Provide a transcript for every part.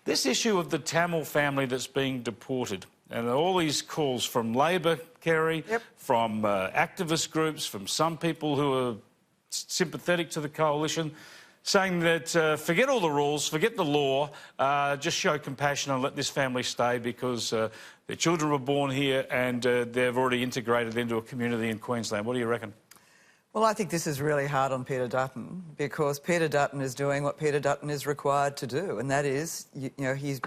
This issue of the Tamil family that's being deported, and all these calls from Labor, Kerry, from activist groups, from some people who are sympathetic to the coalition, saying that forget all the rules, forget the law, just show compassion and let this family stay because their children were born here and they've already integrated into a community in Queensland. What do you reckon? Well, I think this is really hard on Peter Dutton because Peter Dutton is doing what Peter Dutton is required to do, and that is, he's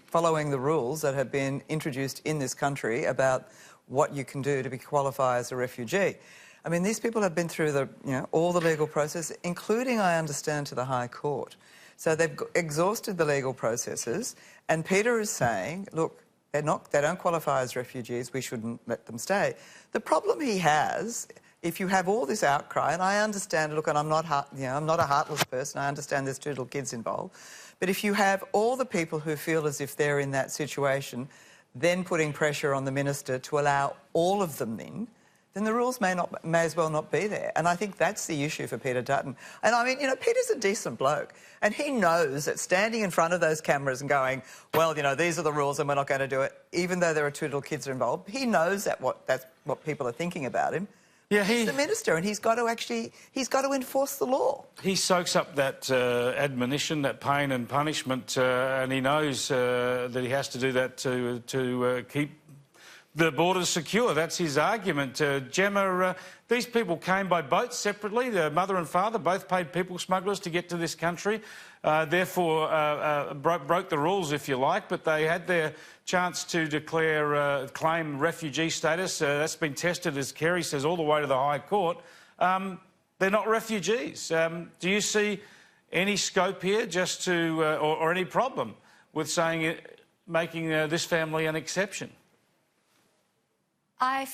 following the rules that have been introduced in this country about what you can do to qualify as a refugee. I mean, these people have been through all the legal process, including, I understand, to the High Court. So they've exhausted the legal processes, and Peter is saying, look, they don't qualify as refugees, we shouldn't let them stay. The problem he has, if you have all this outcry, and I understand, look, and I'm not a heartless person, I understand there's 2 little kids involved, but if you have all the people who feel as if they're in that situation, then putting pressure on the minister to allow all of them in, then the rules may as well not be there. And I think that's the issue for Peter Dutton. And I mean, Peter's a decent bloke, and he knows that standing in front of those cameras and going, well, these are the rules and we're not going to do it, even though there are 2 little kids involved, he knows that's what people are thinking about him. Yeah, he's the minister, and he's got to enforce the law. He soaks up that admonition, that pain and punishment, and he knows that he has to do that to keep the borders secure. That's his argument. Gemma, these people came by boat separately. Their mother and father both paid people smugglers to get to this country, therefore broke the rules, if you like, but they had their chance to claim refugee status. That's been tested, as Kerry says, all the way to the High Court. They're not refugees. Do you see any scope here just to, or any problem with making this family an exception? I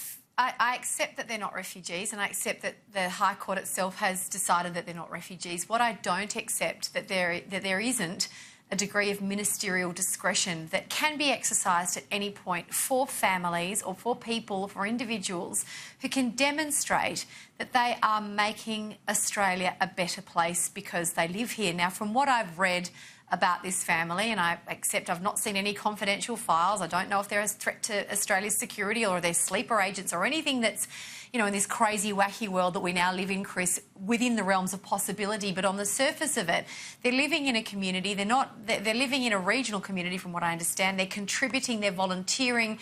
accept that they're not refugees, and I accept that the High Court itself has decided that they're not refugees. What I don't accept that there isn't a degree of ministerial discretion that can be exercised at any point for families or for people, for individuals who can demonstrate that they are making Australia a better place because they live here. Now, from what I've read about this family, and I accept I've not seen any confidential files. I don't know if they're a threat to Australia's security or they're sleeper agents or anything that's, in this crazy, wacky world that we now live in, Chris, within the realms of possibility. But on the surface of it, they're living in a community. They're living in a regional community, from what I understand. They're contributing, they're volunteering,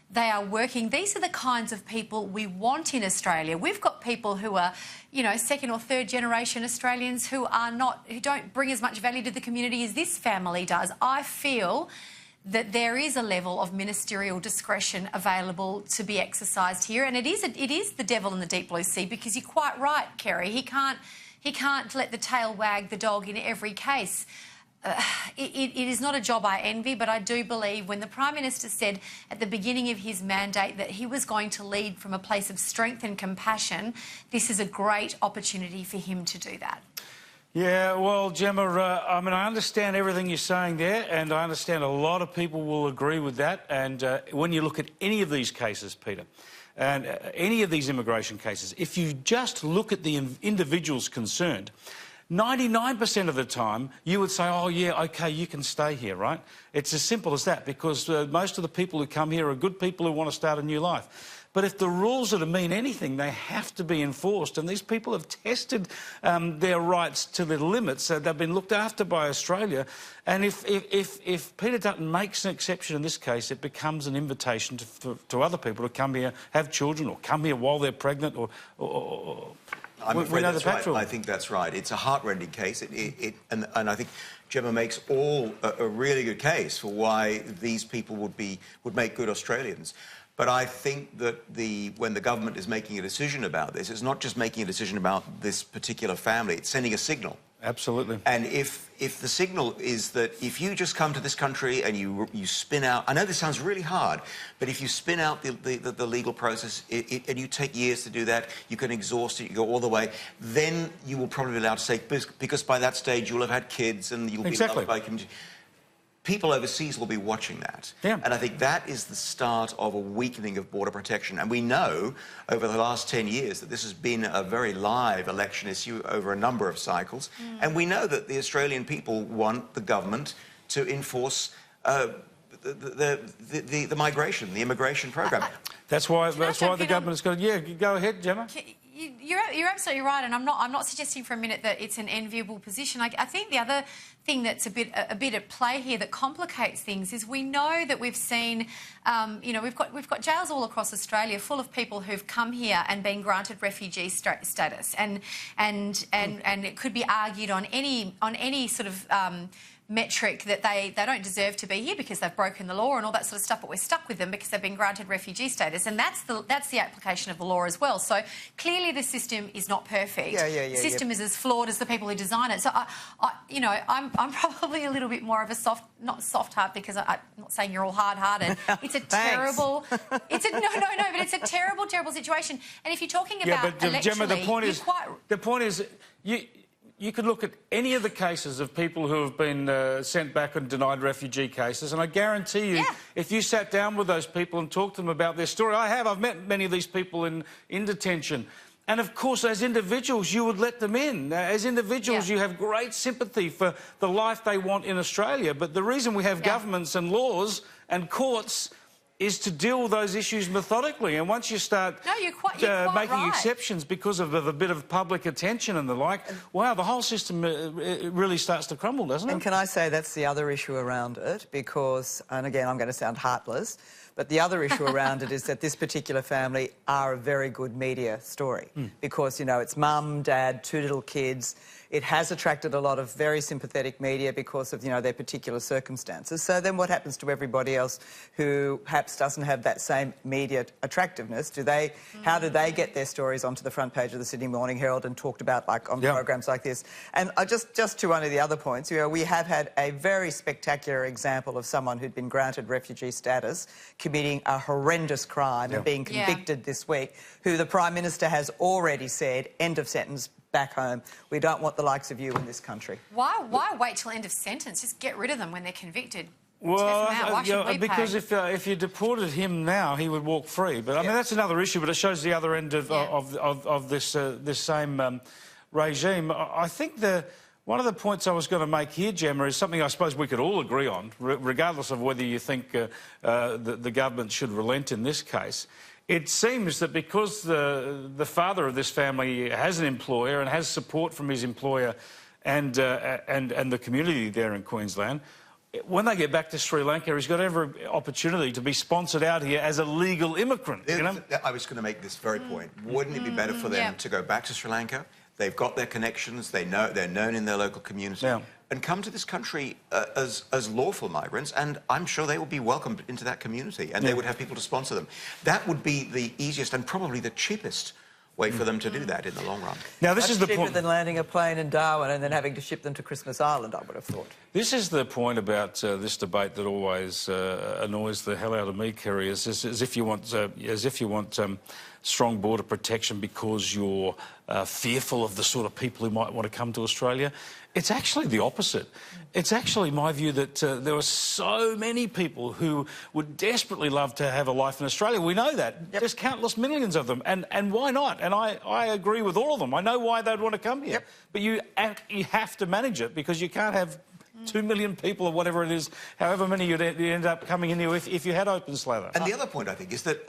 they are working. These are the kinds of people we want in Australia. We've got people who are, 2nd or 3rd generation Australians who don't bring as much value to the community as this family does. I feel that there is a level of ministerial discretion available to be exercised here, and it is the devil in the deep blue sea, because you're quite right, Kerry. He can't let the tail wag the dog in every case. It is not a job I envy, but I do believe when the Prime Minister said at the beginning of his mandate that he was going to lead from a place of strength and compassion, this is a great opportunity for him to do that. Yeah, well, Gemma, I understand everything you're saying there, and I understand a lot of people will agree with that. And when you look at any of these cases, Peter, and any of these immigration cases, if you just look at the individuals concerned, 99% of the time, you would say, oh, yeah, OK, you can stay here, right? It's as simple as that, because most of the people who come here are good people who want to start a new life. But if the rules are to mean anything, they have to be enforced. And these people have tested their rights to the limits. They've been looked after by Australia. And if Peter Dutton makes an exception in this case, it becomes an invitation to other people to come here, have children, or come here while they're pregnant, or I'm afraid that's right. I think that's right. It's a heartrending case, and I think Gemma makes a really good case for why these people would make good Australians. But I think that when the government is making a decision about this, it's not just making a decision about this particular family. It's sending a signal. Absolutely. And if the signal is that if you just come to this country and you spin out... I know this sounds really hard, but if you spin out the legal process and you take years to do that, you can exhaust it, you go all the way, then you will probably be allowed to say, because by that stage you'll have had kids and you'll be loved by community. People overseas will be watching that. Yeah. And I think that is the start of a weakening of border protection. And we know over the last 10 years that this has been a very live election issue over a number of cycles. And we know that the Australian people want the government to enforce the migration, the immigration program. That's why the government's got. Yeah, go ahead, Gemma. You're absolutely right, and I'm not suggesting for a minute that it's an enviable position. I think the other thing that's a bit at play here that complicates things is we know that we've seen, we've got jails all across Australia full of people who've come here and been granted refugee status, and it could be argued on any sort of metric that they don't deserve to be here because they've broken the law and all that sort of stuff, but we're stuck with them because they've been granted refugee status, and that's the application of the law as well. So clearly the system is not perfect. The system is as flawed as the people who design it. So I'm probably a little bit more of a not soft heart, because I'm not saying you're all hard-hearted. It's a terrible, but it's a terrible situation. And if you're talking about Gemma, the point is you could look at any of the cases of people who have been sent back and denied refugee cases, and I guarantee you, if you sat down with those people and talked to them about their story, I've met many of these people in detention, and of course, as individuals, you would let them in. As individuals, you have great sympathy for the life they want in Australia, but the reason we have governments and laws and courts is to deal with those issues methodically. And once you start making exceptions because of a bit of public attention and the like, wow, the whole system really starts to crumble, doesn't it? And can I say that's the other issue around it, because, and again, I'm going to sound heartless, but the other issue around it is that this particular family are a very good media story because, it's mum, dad, 2 little kids. It has attracted a lot of very sympathetic media because of, their particular circumstances. So then what happens to everybody else who perhaps doesn't have that same media attractiveness? How do they get their stories onto the front page of the Sydney Morning Herald and talked about on programs like this? And just to one of the other points, we have had a very spectacular example of someone who'd been granted refugee status committing a horrendous crime and being convicted this week, who the Prime Minister has already said, end of sentence, back home. We don't want the likes of you in this country. Why wait till end of sentence? Just get rid of them when they're convicted. Well, because if you deported him now, he would walk free. But I mean, that's another issue. But it shows the other end of this same regime. I think one of the points I was going to make here, Gemma, is something I suppose we could all agree on, regardless of whether you think the government should relent in this case. It seems that because the father of this family has an employer and has support from his employer and the community there in Queensland, when they get back to Sri Lanka, he's got every opportunity to be sponsored out here as a legal immigrant. I was going to make this very point. Wouldn't it be better for them to go back to Sri Lanka? They've got their connections. They're known in their local community. And come to this country as lawful migrants, and I'm sure they will be welcomed into that community, and they would have people to sponsor them. That would be the easiest and probably the cheapest way for them to do that in the long run. Now, this is the point. Cheaper than landing a plane in Darwin and then having to ship them to Christmas Island, I would have thought. This is the point about this debate that always annoys the hell out of me, Kerry, is as if you want strong border protection because you're fearful of the sort of people who might want to come to Australia. It's actually the opposite. It's actually my view that there are so many people who would desperately love to have a life in Australia. We know that. There's countless millions of them. And why not? And I agree with all of them. I know why they'd want to come here. But you have to manage it because you can't have 2 million people or whatever it is, however many you'd end up coming in here if you had open slather. And the other point, I think, is that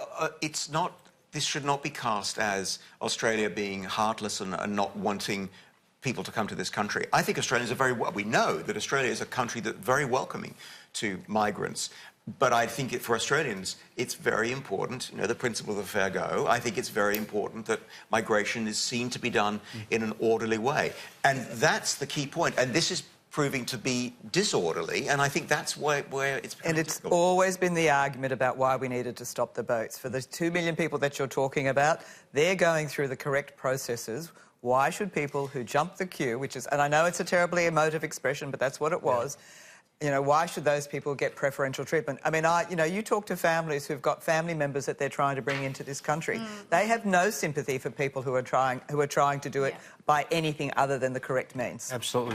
this should not be cast as Australia being heartless and not wanting people to come to this country. I think Australians are we know that Australia is a country that's very welcoming to migrants. But I think for Australians, it's very important, the principle of fair go. I think it's very important that migration is seen to be done in an orderly way. And that's the key point. And this is proving to be disorderly, and I think that's where it's And it's always been the argument about why we needed to stop the boats. For the 2 million people that you're talking about, they're going through the correct processes. Why should people who jump the queue, and I know it's a terribly emotive expression, but that's what it was, why should those people get preferential treatment? I mean, you talk to families who've got family members that they're trying to bring into this country. They have no sympathy for people who are trying to do it by anything other than the correct means. Absolutely.